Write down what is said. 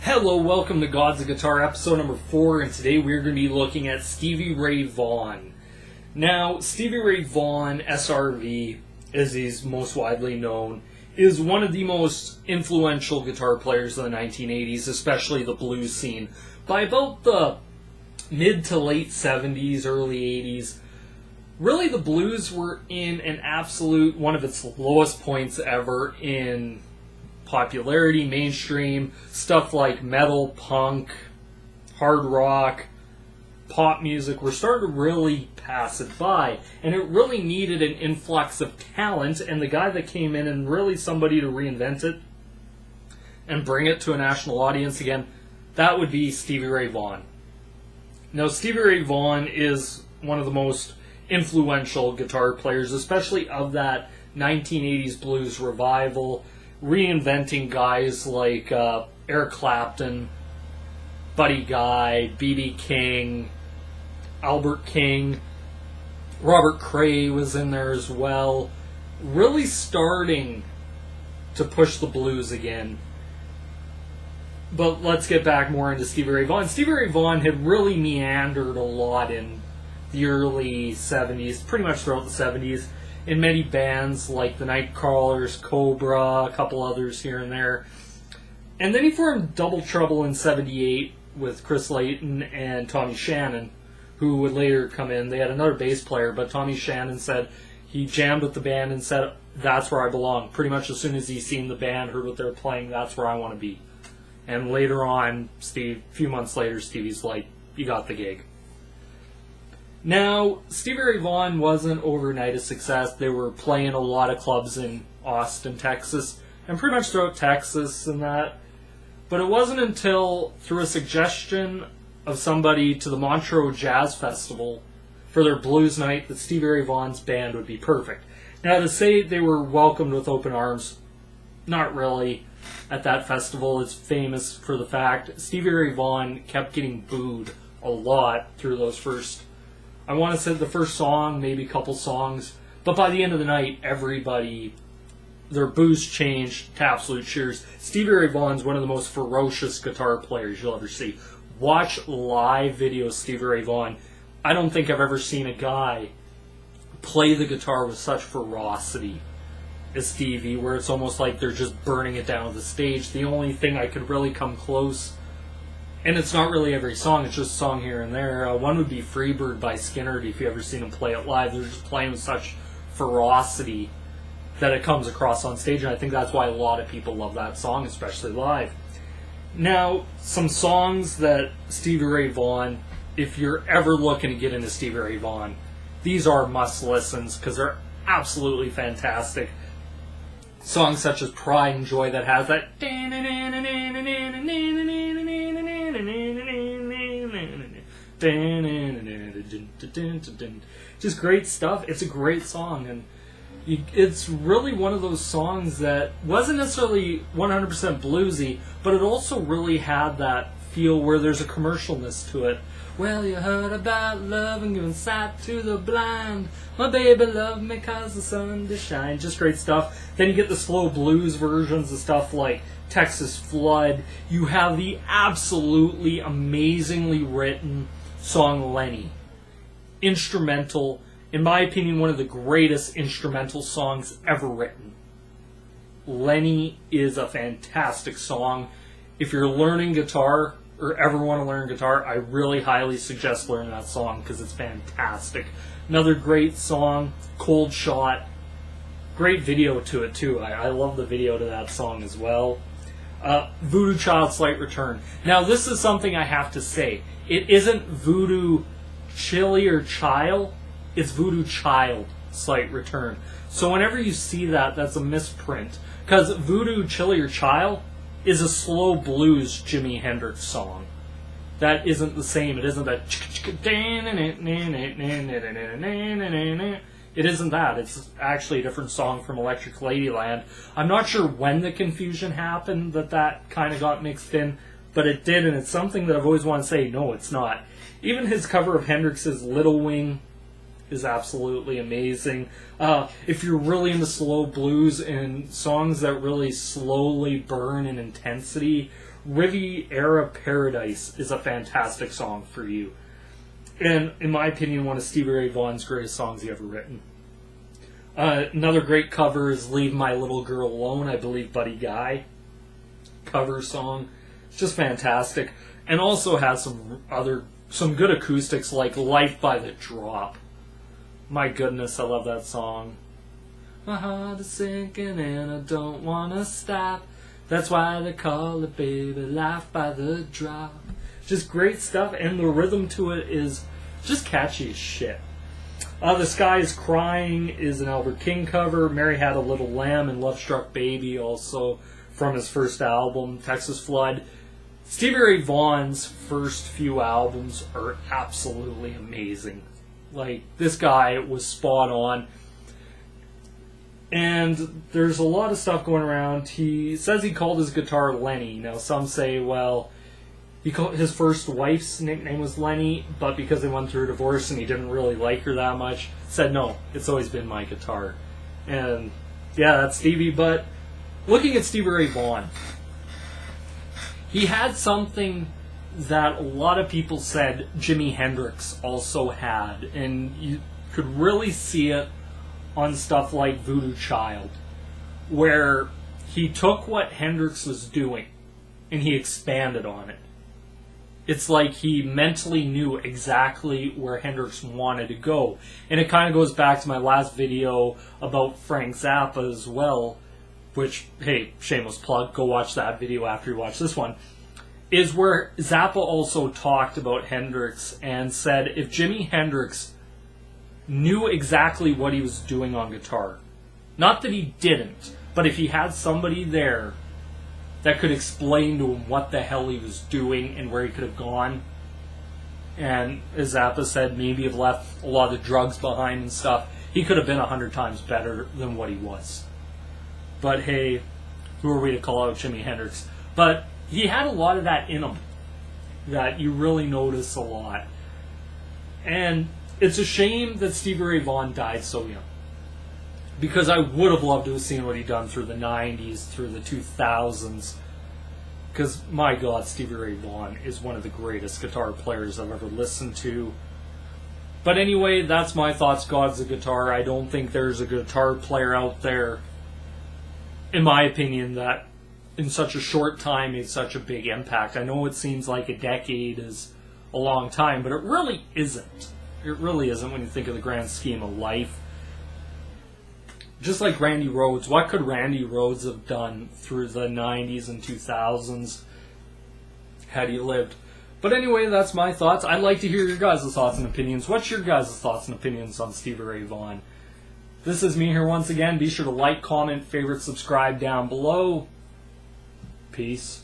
Hello, welcome to Gods of Guitar, episode number 4, and today we're going to be looking at Stevie Ray Vaughan. Now, Stevie Ray Vaughan, SRV, as he's most widely known, is one of the most influential guitar players of the 1980s, especially the blues scene. By about the mid to late 70s, early 80s, really the blues were in an absolute, one of its lowest points ever in popularity, mainstream, stuff like metal, punk, hard rock, pop music were starting to really pass it by, and it really needed an influx of talent, and the guy that came in and really somebody to reinvent it and bring it to a national audience again, that would be Stevie Ray Vaughan. Now, Stevie Ray Vaughan is one of the most influential guitar players, especially of that 1980s blues revival, reinventing guys like Eric Clapton, Buddy Guy, B.B. King, Albert King, Robert Cray was in there as well, really starting to push the blues again. But let's get back more into Stevie Ray Vaughan. Stevie Ray Vaughan had really meandered a lot in the early 70s, pretty much throughout the 70s, in many bands like the Nightcrawlers, Cobra, a couple others here and there. And then he formed Double Trouble in 78 with Chris Layton and Tommy Shannon, who would later come in. They had another bass player, but Tommy Shannon said he jammed with the band and said, "That's where I belong." Pretty much as soon as he seen the band, heard what they were playing, "That's where I want to be." And later on, a few months later, Stevie's like, "You got the gig." Now, Stevie Ray Vaughan wasn't overnight a success. They were playing a lot of clubs in Austin, Texas, and pretty much throughout Texas and that. But it wasn't until, through a suggestion of somebody to the Montreux Jazz Festival for their blues night, that Stevie Ray Vaughan's band would be perfect. Now, to say they were welcomed with open arms, not really. At that festival, it's famous for the fact Stevie Ray Vaughan kept getting booed a lot through those first, I want to say the first song, maybe a couple songs, but by the end of the night, everybody, their boos changed to absolute cheers. Stevie Ray Vaughan's one of the most ferocious guitar players you'll ever see. Watch live videos of Stevie Ray Vaughan. I don't think I've ever seen a guy play the guitar with such ferocity as Stevie, where it's almost like they're just burning it down to the stage. The only thing I could really come close, and it's not really every song, it's just a song here and there. One would be Freebird by Skinner, if you ever seen him play it live. They're just playing with such ferocity that it comes across on stage, and I think that's why a lot of people love that song, especially live. Now, some songs that Stevie Ray Vaughan, if you're ever looking to get into Stevie Ray Vaughan, these are must-listens, because they're absolutely fantastic. Songs such as Pride and Joy that has that just great stuff. It's a great song, and it's really one of those songs that wasn't necessarily 100% bluesy, but it also really had that feel where there's a commercialness to it. Well, you heard about love and giving sight to the blind. My baby loved me 'cause the sun did shine. Just great stuff. Then you get the slow blues versions of stuff like Texas Flood. You have the absolutely amazingly written song Lenny. Instrumental. In my opinion, one of the greatest instrumental songs ever written. Lenny is a fantastic song. If you're learning guitar, or ever want to learn guitar, I really highly suggest learning that song because it's fantastic. Another great song, Cold Shot. Great video to it too. I love the video to that song as well. Voodoo Child, Slight Return. Now this is something I have to say. It isn't Voodoo Chili or Child, it's Voodoo Child, Slight Return. So whenever you see that, that's a misprint. Because Voodoo Chili or Child is a slow blues Jimi Hendrix song. That isn't the same. It isn't that. It isn't that. It's actually a different song from Electric Ladyland. I'm not sure when the confusion happened that kind of got mixed in, but it did, and it's something that I've always wanted to say, no, it's not. Even his cover of Hendrix's Little Wing is absolutely amazing. If you're really into slow blues and songs that really slowly burn in intensity, Riviera Paradise is a fantastic song for you. And in my opinion, one of Stevie Ray Vaughan's greatest songs he ever written. Another great cover is Leave My Little Girl Alone, I believe Buddy Guy cover song. It's just fantastic. And also has some good acoustics like Life by the Drop. My goodness, I love that song. My heart is sinking and I don't want to stop. That's why they call it, baby, Life by the Drop. Just great stuff, and the rhythm to it is just catchy as shit. The Sky is Crying is an Albert King cover. Mary Had a Little Lamb and Love Struck Baby, also from his first album, Texas Flood. Stevie Ray Vaughan's first few albums are absolutely amazing. Like, this guy was spot on. And there's a lot of stuff going around. He says he called his guitar Lenny. Now, some say, well, his first wife's nickname was Lenny, but because they went through a divorce and he didn't really like her that much, said, no, it's always been my guitar. And, yeah, that's Stevie. But looking at Stevie Ray Vaughan, he had something that a lot of people said Jimi Hendrix also had, and you could really see it on stuff like Voodoo Child, where he took what Hendrix was doing and he expanded on it. It's like he mentally knew exactly where Hendrix wanted to go. And it kind of goes back to my last video about Frank Zappa as well, which, hey, shameless plug, go watch that video after you watch this one, is where Zappa also talked about Hendrix and said if Jimi Hendrix knew exactly what he was doing on guitar, not that he didn't, but if he had somebody there that could explain to him what the hell he was doing and where he could have gone, and as Zappa said, maybe have left a lot of the drugs behind and stuff, he could have been 100 times better than what he was. But hey, who are we to call out Jimi Hendrix? But he had a lot of that in him that you really notice a lot. And it's a shame that Stevie Ray Vaughan died so young, because I would have loved to have seen what he'd done through the 90s, through the 2000s. Because, my God, Stevie Ray Vaughan is one of the greatest guitar players I've ever listened to. But anyway, that's my thoughts. God's a guitar. I don't think there's a guitar player out there, in my opinion, that in such a short time made such a big impact. I know it seems like a decade is a long time, but it really isn't. It really isn't when you think of the grand scheme of life. Just like Randy Rhoads, what could Randy Rhoads have done through the 90s and 2000s had he lived? But anyway, that's my thoughts. I'd like to hear your guys' thoughts and opinions. What's your guys' thoughts and opinions on Stevie Ray Vaughan? This is me here once again. Be sure to like, comment, favorite, subscribe down below. Peace.